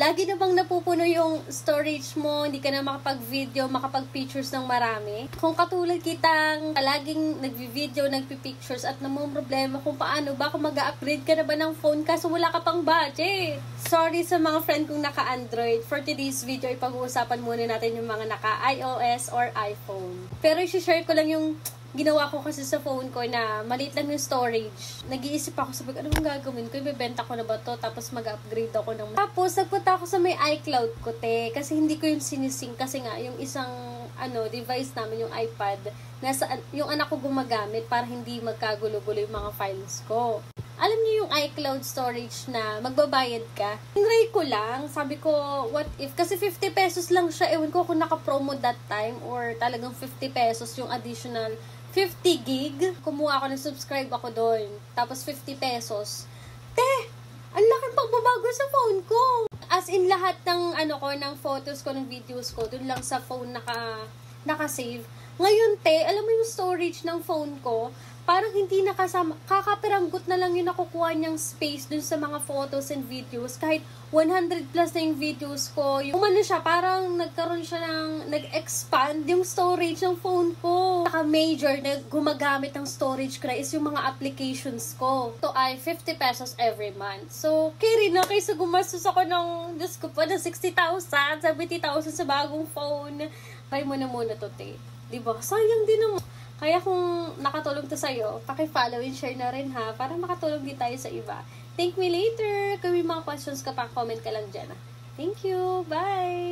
Lagi na bang napupuno yung storage mo, hindi ka na makapag-video, makapag-pictures ng marami? Kung katulad kitang laging nag-video, nagpi-pictures at namang problema kung paano ba, kung mag-upgrade ka na ba ng phone kaso wala ka pang budget. Sorry sa mga friend kong naka-Android. For today's video, ipag-uusapan muna natin yung mga naka-iOS or iPhone. Pero i-share ko lang yung ginawa ko kasi sa phone ko na maliit lang yung storage. Nag-iisip ako, sabi ko, ano bang gagawin ko? Ibebenta ko na ba to? Tapos mag-upgrade ako ng... Tapos, nagpunta ako sa may iCloud ko, te. Kasi hindi ko yung sinisync. Kasi nga, yung isang device namin, yung iPad, yung anak ko gumagamit para hindi magkagulo-gulo yung mga files ko. Alam niyo yung iCloud storage na magbabayad ka? Tinry ko lang. Sabi ko, what if? Kasi 50 pesos lang siya. Ewan ko kung naka-promo that time or talagang 50 pesos yung additional 50 gig. Kumuha ako ng subscribe ako doon. Tapos 50 pesos. Ang laking pagbabago sa phone ko. As in lahat ng ng photos ko, ng videos ko, doon lang sa phone naka-save. Ngayon, alam mo yung storage ng phone ko, parang hindi nakasama, kakapiranggot na lang yung nakukuha niyang space dun sa mga photos and videos. Kahit 100 plus na yung videos ko, yung siya, parang nagkaroon siya nag-expand yung storage ng phone ko. Naka-major na gumagamit ng storage ko na is yung mga applications ko. Ito ay 50 pesos every month. So, carry na kaysa gumastos ako ng, Diyos ko pa, ng 60,000, 70,000 sa bagong phone. Buy mo na muna to, Diba? Sayang din naman. Kaya kung nakatulong to sa'yo, paki-follow and share na rin ha, para makatulong din tayo sa iba. Thank me later. Kung may mga questions ka pa, comment ka lang dyan. Thank you. Bye!